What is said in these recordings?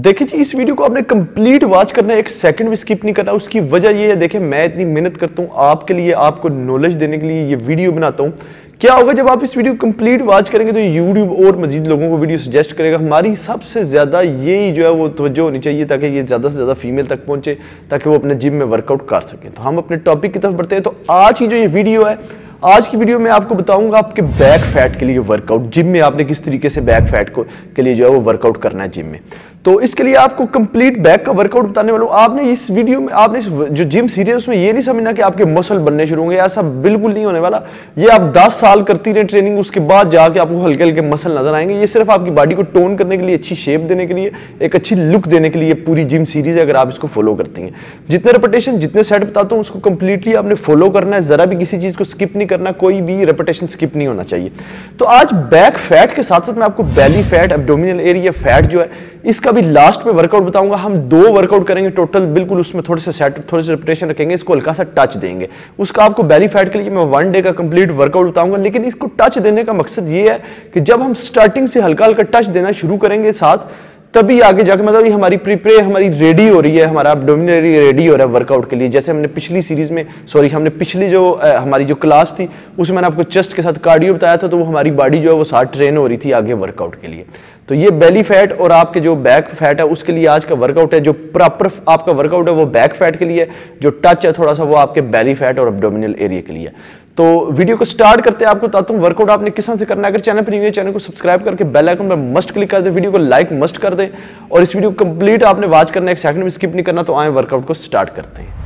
देखिए जी, इस वीडियो को आपने कंप्लीट वॉच करना है, एक सेकंड भी स्किप नहीं करना। उसकी वजह ये है, देखिए मैं इतनी मेहनत करता हूँ आपके लिए, आपको नॉलेज देने के लिए ये वीडियो बनाता हूँ। क्या होगा जब आप इस वीडियो कंप्लीट वॉच करेंगे तो यूट्यूब और मजीद लोगों को वीडियो सजेस्ट करेगा। हमारी सबसे ज़्यादा यही जो है वो तवज्जो होनी चाहिए ताकि ये ज़्यादा से ज़्यादा फीमेल तक पहुँचे, ताकि वो अपने जिम में वर्कआउट कर सकें। तो हम अपने टॉपिक की तरफ बढ़ते हैं। तो आज की जो ये वीडियो है, आज की वीडियो में आपको बताऊंगा आपके बैक फैट के लिए वर्कआउट, जिम में आपने किस तरीके से बैक फैट के लिए जो है वो वर्कआउट करना है जिम में। तो इसके लिए आपको कंप्लीट बैक का वर्कआउट बताने वाला हूं। आपने इस वीडियो में, आपने जो जिम सीरीज है उसमें ये नहीं समझना कि आपके मसल बनने शुरू होंगे, ऐसा बिल्कुल नहीं होने वाला। ये आप 10 साल करती रहे ट्रेनिंग, उसके बाद जाके आपको हल्के हल्के मसल नजर आएंगे। ये सिर्फ आपकी बॉडी को टोन करने के लिए, अच्छी शेप देने के लिए, एक अच्छी लुक देने के लिए पूरी जिम सीरीज है, अगर आप इसको फॉलो करती हैं। जितने रेपिटेशन, जितने सेट बताता हूं उसको कंप्लीटली आपने फॉलो करना है, जरा भी किसी चीज को स्किप नहीं करना, कोई भी रेपिटेशन स्किप नहीं होना चाहिए। तो आज बैक फैट के साथ साथ मैं आपको belly fat, abdominal area fat जो है इसका भी लास्ट में वर्कआउट बताऊंगा। हम 2 वर्कआउट करेंगे टोटल, बिल्कुल उसमें थोड़े से सेट, थोड़े से रेपिटेशन रखेंगे, इसको हल्का सा टच देंगे। उसका आपको बेली फैट के लिए मैं 1 डे का कंप्लीट वर्कआउट बताऊंगा। लेकिन इसको टच देने का मकसद ये है कि जब हम स्टार्टिंग से हल्का हल्का टच देना शुरू करेंगे साथ, तभी आगे जाके मतलब हमारी प्रिपेयर, हमारी रेडी हो रही है, हमारा एब्डोमिनल एरिया रेडी हो रहा है वर्कआउट के लिए। जैसे हमने पिछली सीरीज में, हमने पिछली जो हमारी जो क्लास थी उसमें मैंने आपको चेस्ट के साथ कार्डियो बताया था, तो वो हमारी बॉडी जो है वो साथ ट्रेन हो रही थी आगे वर्कआउट के लिए। तो ये बेली फैट और आपके जो बैक फैट है उसके लिए आज का वर्कआउट है। जो प्रॉपर आपका वर्कआउट है वो बैक फैट के लिए, जो टच है थोड़ा सा वो आपके बेली फैट और एब्डोमिनल एरिया के लिए। तो वीडियो को स्टार्ट करते हैं। आपको बताता हूं वर्कआउट आपने किस तरह से करना है। अगर चैनल पर नहीं हुए, चैनल को सब्सक्राइब करके बेल आइकन पर मस्ट क्लिक कर दें, वीडियो को लाइक मस्ट कर दें और इस वीडियो को कंप्लीट आपने वॉच करना है, एक सेकंड भी स्किप नहीं करना। तो आए वर्कआउट को स्टार्ट करते हैं।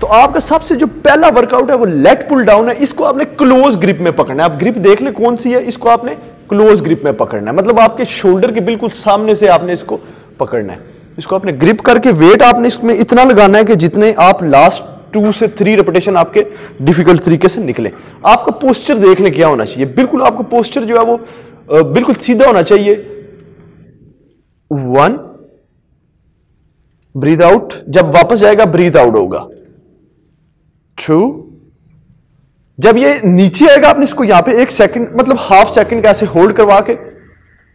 तो आपका सबसे जो पहला वर्कआउट है वो लेग पुल डाउन है। इसको आपने क्लोज ग्रिप में पकड़ना है। आप ग्रिप देख ले कौन सी है, इसको आपने क्लोज ग्रिप में पकड़ना है, मतलब आपके शोल्डर के बिल्कुल सामने से आपने इसको पकड़ना है। इसको आपने ग्रिप करके वेट आपने इसमें इतना लगाना है कि जितने आप लास्ट 2 से 3 रेपिटेशन आपके डिफिकल्ट तरीके से निकले। आपका पोस्चर देख ले क्या होना चाहिए, बिल्कुल आपका पोस्चर जो है वो बिल्कुल सीधा होना चाहिए। 1 ब्रीथ आउट, जब वापस जाएगा ब्रीथ आउट होगा। 2, जब ये नीचे आएगा आपने इसको यहां पे 1 सेकंड, मतलब हाफ सेकंड का ऐसे होल्ड करवा के,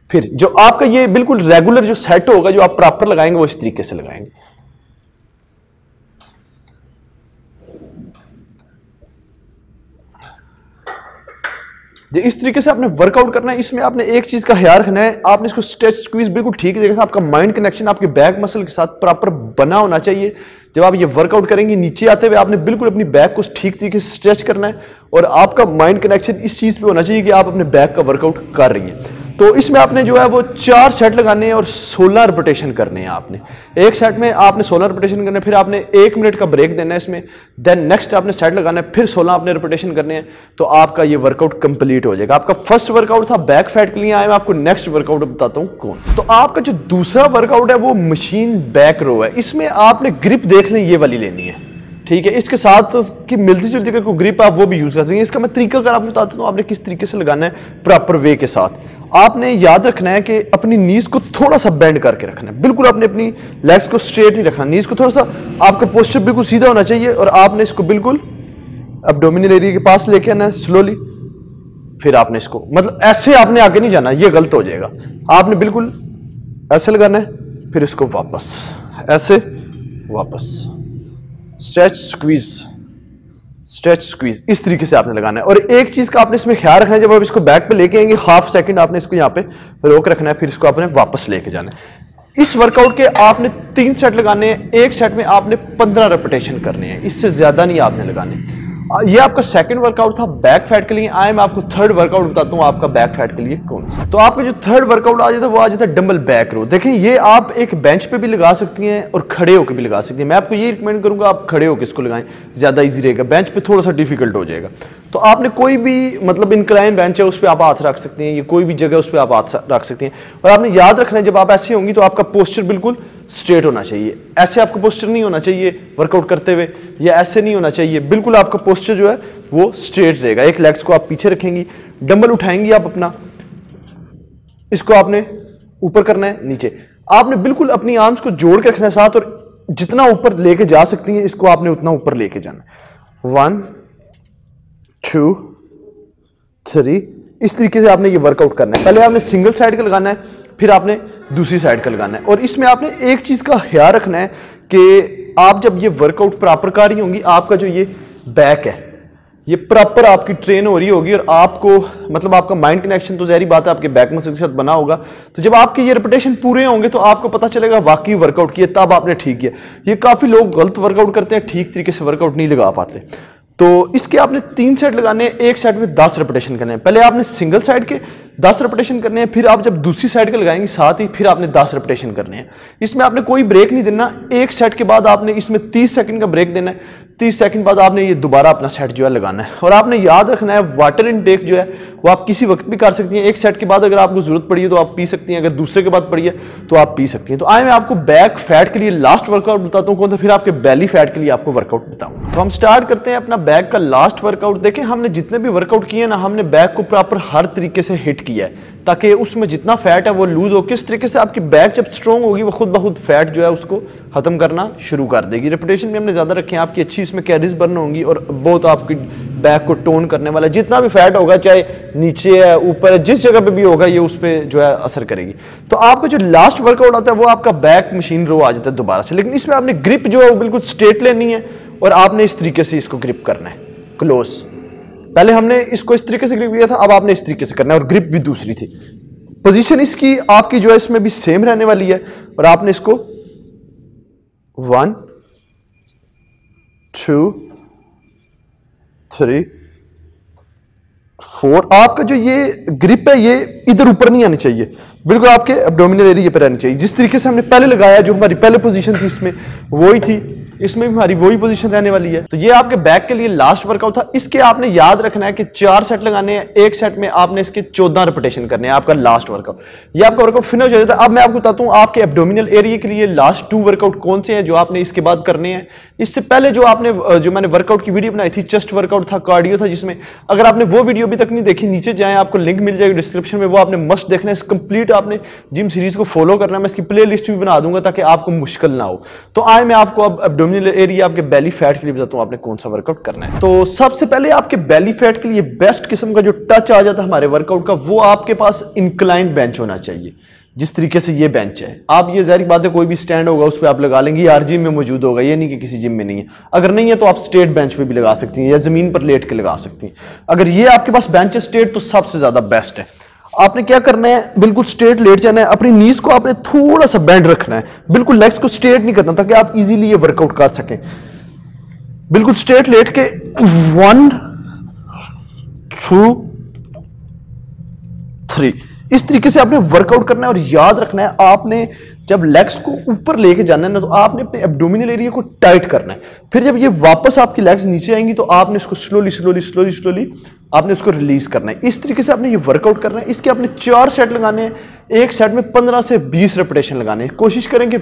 फिर जो आपका ये बिल्कुल रेगुलर जो सेट होगा, जो आप प्रॉपर लगाएंगे वो इस तरीके से लगाएंगे। इस तरीके से आपने वर्कआउट करना है। इसमें आपने एक चीज का ख्याल रखना है, आपने इसको स्ट्रेच स्क्वीज बिल्कुल ठीक तरीके से, आपका माइंड कनेक्शन आपके बैक मसल के साथ प्रॉपर बना होना चाहिए। जब आप ये वर्कआउट करेंगे नीचे आते हुए आपने बिल्कुल अपनी बैक को ठीक तरीके से स्ट्रेच करना है और आपका माइंड कनेक्शन इस चीज पे होना चाहिए कि आप अपने बैक का वर्कआउट कर रही हैं। तो इसमें आपने जो है वो 4 सेट लगाने हैं और 16 रिपिटेशन करने हैं। आपने एक सेट में आपने 16 रिपिटेशन करने हैं, फिर आपने 1 मिनट का ब्रेक देना है इसमें, देन नेक्स्ट आपने सेट लगाना है, फिर 16 आपने रिपिटेशन करने हैं। तो आपका ये वर्कआउट कंप्लीट हो जाएगा। आपका फर्स्ट वर्कआउट था बैक फैट के लिए, आए मैं आपको नेक्स्ट वर्कआउट बताता हूं कौन सा। तो आपका जो दूसरा वर्कआउट है वो मशीन बैक रो है। इसमें आपने ग्रिप देख लें, ये वाली लेनी है, ठीक है। इसके साथ की मिलती जुलती का कोई ग्रिप आप वो भी यूज कर सकते हैं। इसका मैं तरीका अगर आपको बताता हूं आपने किस तरीके से लगाना है प्रॉपर वे के साथ। आपने याद रखना है कि अपनी नीज को थोड़ा सा बेंड करके रखना है, बिल्कुल आपने अपनी लेग्स को स्ट्रेट नहीं रखना, नीज को थोड़ा सा, आपका पोस्चर बिल्कुल सीधा होना चाहिए और आपने इसको बिल्कुल एब्डोमिनल एरिया के पास लेके आना है स्लोली। फिर आपने इसको, मतलब ऐसे आपने आगे नहीं जाना, ये गलत हो जाएगा। आपने बिल्कुल ऐसे लगाना है, फिर इसको वापस ऐसे, वापस स्ट्रेच स्क्वीज, स्ट्रेच स्क्वीज, इस तरीके से आपने लगाना है। और एक चीज का आपने इसमें ख्याल रखना है, जब आप इसको बैक पे लेके आएंगे हाफ सेकंड आपने इसको यहाँ पे रोक रखना है, फिर इसको आपने वापस लेके जाना है। इस वर्कआउट के आपने 3 सेट लगाने हैं। एक सेट में आपने 15 रेपिटेशन करने हैं, इससे ज्यादा नहीं आपने लगाने। ये आपका सेकंड वर्कआउट था बैक फैट के लिए। आए मैं आपको थर्ड वर्कआउट बताता हूं आपका बैक फैट के लिए कौन सा। तो आपका जो थर्ड वर्कआउट आ जाता है वो आ जाता है डंबल बैक रो। देखिए ये आप एक बेंच पे भी लगा सकती हैं और खड़े होकर भी लगा सकती हैं। मैं आपको ये रिकमेंड करूंगा आप खड़े होकर इसको लगाएं, ज्यादा इजी रहेगा, बेंच पे थोड़ा सा डिफिकल्ट हो जाएगा। तो आपने कोई भी, मतलब इंक्लाइन बेंच है उस पर आप हाथ रख सकते हैं, ये कोई भी जगह उस पर आप हाथ रख सकते हैं। और आपने याद रखना है जब आप ऐसे होंगी तो आपका पोस्चर बिल्कुल स्ट्रेट होना चाहिए। ऐसे आपका पोस्चर नहीं होना चाहिए वर्कआउट करते हुए, या ऐसे नहीं होना चाहिए, बिल्कुल आपका पोस्चर जो है वो स्ट्रेट रहेगा। एक लेग्स को आप पीछे रखेंगी, डंबल उठाएंगी आप अपना, इसको आपने ऊपर करना है, नीचे आपने बिल्कुल अपनी आर्म्स को जोड़ के रखना है साथ, और जितना ऊपर लेके जा सकती हैं इसको आपने उतना ऊपर लेके जाना है। 1 2 3, इस तरीके से आपने ये वर्कआउट करना है। पहले आपने सिंगल साइड का लगाना है, फिर आपने दूसरी साइड का लगाना है। और इसमें आपने एक चीज का ख्याल रखना है कि आप जब ये वर्कआउट प्रॉपर कर रही होंगी, आपका जो ये बैक है ये प्रॉपर आपकी ट्रेन हो रही होगी और आपको मतलब आपका माइंड कनेक्शन तो ज़ाहिर बात है आपके बैक मसल के साथ बना होगा। तो जब आपके ये रिपीटेशन पूरे होंगे तो आपको पता चलेगा वाकई वर्कआउट किया, तब आपने ठीक किया। ये काफ़ी लोग गलत वर्कआउट करते हैं, ठीक तरीके से वर्कआउट नहीं लगा पाते। तो इसके आपने 3 सेट लगाने हैं, एक सेट में 10 रिपीटेशन करने हैं। पहले आपने सिंगल साइड के 10 रिपीटेशन करने हैं, फिर आप जब दूसरी साइड के लगाएंगे साथ ही फिर आपने 10 रिपीटेशन करने हैं। इसमें आपने कोई ब्रेक नहीं देना। एक सेट के बाद आपने इसमें 30 सेकंड का ब्रेक देना है। 30 सेकंड बाद आपने ये दोबारा अपना सेट जो है लगाना है। और आपने याद रखना है वाटर इनटेक जो है वो आप किसी वक्त भी कर सकती हैं। एक सेट के बाद अगर आपको जरूरत पड़ी है तो आप पी सकती हैं, अगर दूसरे के बाद पड़ी है तो आप पी सकती हैं। तो आए मैं आपको बैक फैट के लिए लास्ट वर्कआउट बताता हूँ कौन सा, फिर आपके बेली फैट के लिए आपको वर्कआउट बताऊँ। तो हम स्टार्ट करते हैं अपना बैक का लास्ट वर्कआउट। देखें हमने जितने भी वर्कआउट किए ना, हमने बैक को प्रॉपर हर तरीके से हिट किया है ताकि उसमें जितना फैट है वो लूज हो। किस तरीके से आपकी बैक जब स्ट्रॉन्ग होगी वो खुद ब खुद फैट जो है उसको खत्म करना शुरू कर देगी। रिपीटेशन भी हमने ज्यादा रखे हैं, आपकी अच्छी इसमें कैलोरीज बर्न होंगी और बहुत आपकी बैक को टोन करने वाला जितना भी फैट होगा, चाहे नीचे है ऊपर है जिस जगह पे भी होगा, ये उस पर जो है असर करेगी। तो आपका जो लास्ट वर्कआउट आता है वो आपका बैक मशीन रो आ जाता है दोबारा से। लेकिन इसमें आपने ग्रिप जो है वो बिल्कुल स्ट्रेट लेनी है और आपने इस तरीके से इसको ग्रिप करना है क्लोज। पहले हमने इसको इस तरीके से ग्रिप लिया था, अब आपने इस तरीके से करना है और ग्रिप भी दूसरी थी। पोजीशन इसकी आपकी जो है इसमें भी सेम रहने वाली है और आपने इसको 1 2 3 4, आपका जो ये ग्रिप है ये इधर ऊपर नहीं आनी चाहिए, बिल्कुल आपके एब्डोमिनल एरिया पर रहनी चाहिए। जिस तरीके से हमने पहले लगाया, जो हमारी पहले पोजीशन थी इसमें वही थी, इसमें भी हमारी वही पोजीशन रहने वाली है। तो ये आपके बैक के लिए लास्ट वर्कआउट था। इसके आपने याद रखना है कि 4 सेट लगाने हैं, एक सेट में आपने इसके 14 रिपीटेशन करने हैं, आपका लास्ट वर्कआउट। ये आपका वर्कआउट फिनिश हो जाता है। अब मैं आपको बताता हूं आपके एब्डोमिनल एरिया के लिए लास्ट 2 वर्कआउट कौन से हैं जो आपने इसके बाद करने हैं। इससे पहले जो मैंने वर्कआउट की वीडियो बनाई थी, चेस्ट वर्कआउट था, कार्डियो था, जिसमें अगर आपने वो वीडियो अभी तक नहीं देखी नीचे जाएं, आपको लिंक मिल जाएगी डिस्क्रिप्शन में, वो आपने मस्ट देखना है। कंप्लीट आपने जिम सीरीज को फॉलो करना है। मैं इसकी प्ले लिस्ट भी बना दूंगा ताकि आपको मुश्किल ना हो। तो आए मैं आपको अब एब्डोमिनल एरिया आपके बेली फैट के लिए बताता हूं आपने कौन सा वर्कआउट करना है। तो सबसे पहले आपके बेली फैट के लिए बेस्ट किस्म का जो टच आ जाता है हमारे वर्कआउट का, वो आपके पास इंक्लाइन बेंच होना चाहिए। जिस तरीके से ये बेंच है, आप ये जाहिर बात है कोई भी स्टैंड होगा उस पर आप लगा लेंगे, हर जिम में मौजूद होगा, ये नहीं कि किसी जिम में नहीं है। अगर नहीं है तो आप स्ट्रेट बेंच पे भी लगा सकती हैं या जमीन पर लेट के लगा सकती हैं। अगर ये आपके पास बेंच है स्ट्रेट तो सबसे ज्यादा बेस्ट है। आपने क्या करना है, बिल्कुल स्ट्रेट लेट जाना है, अपनी नीज को आपने थोड़ा सा बेंड रखना है, बिल्कुल लेग्स को स्ट्रेट नहीं करना ताकि आप इजीली ये वर्कआउट कर सकें। बिल्कुल स्ट्रेट लेट के 1 2 3 इस तरीके से आपने वर्कआउट करना है। और याद रखना है आपने जब लेग्स को ऊपर लेके जाना है ना, तो आपने अपने एब्डोमिनल एरिया को टाइट करना है। फिर जब ये वापस आपकी लेग्स नीचे आएंगी तो आपने इसको स्लोली आपने उसको रिलीज करना है। इस तरीके से आपने ये वर्कआउट करना है। इसके आपने 4 सेट लगाने हैं, एक सेट में 15 से 20 रिपीटेशन लगाने हैं। कोशिश करें कि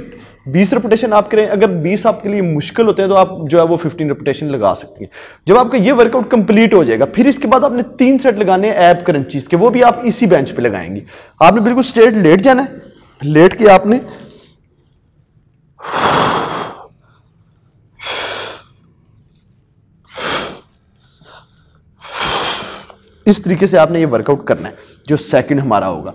20 रिपीटेशन आप करें। अगर 20 आपके लिए मुश्किल होते हैं तो आप जो है वो 15 रिपीटेशन लगा सकती हैं। जब आपका ये वर्कआउट कंप्लीट हो जाएगा, फिर इसके बाद आपने 3 सेट लगाने हैं एब क्रंचीज के, वो भी आप इसी बेंच पे लगाएंगे। आपने बिल्कुल स्ट्रेट लेट जाना है, लेट के आपने इस तरीके से आपने ये वर्कआउट करना है जो सेकंड हमारा होगा।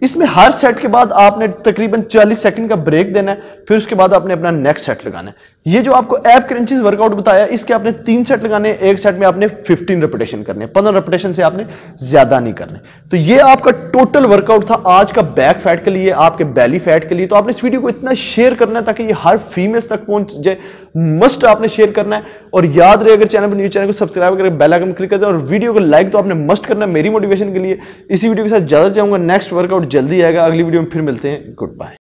इसमें हर सेट के बाद आपने तकरीबन 40 सेकंड का ब्रेक देना है, फिर उसके बाद आपने अपना नेक्स्ट सेट लगाना है। ये जो आपको एब क्रंचीज वर्कआउट बताया, इसके आपने 3 सेट लगाने हैं, एक सेट में आपने 15 रिपीटेशन करने हैं, 15 रिपीटेशन से आपने ज्यादा नहीं करने। तो ये आपका टोटल वर्कआउट था आज का बैक फैट के लिए, आपके बेली फैट के लिए। तो आपने इस वीडियो को इतना शेयर करना है ताकि ये हर फीमेल तक पहुंच जाए, मस्ट आपने शेयर करना है। और याद रहे, अगर चैनल पर न्यू चैनल को सब्सक्राइब करके बेल आइकन क्लिक कर दें और वीडियो को लाइक तो आपने मस्ट करना है मेरी मोटिवेशन के लिए। इसी वीडियो के साथ ज्यादा जाऊंगा, नेक्स्ट वर्कआउट जल्दी आएगा। अगली वीडियो में फिर मिलते हैं, गुड बाय।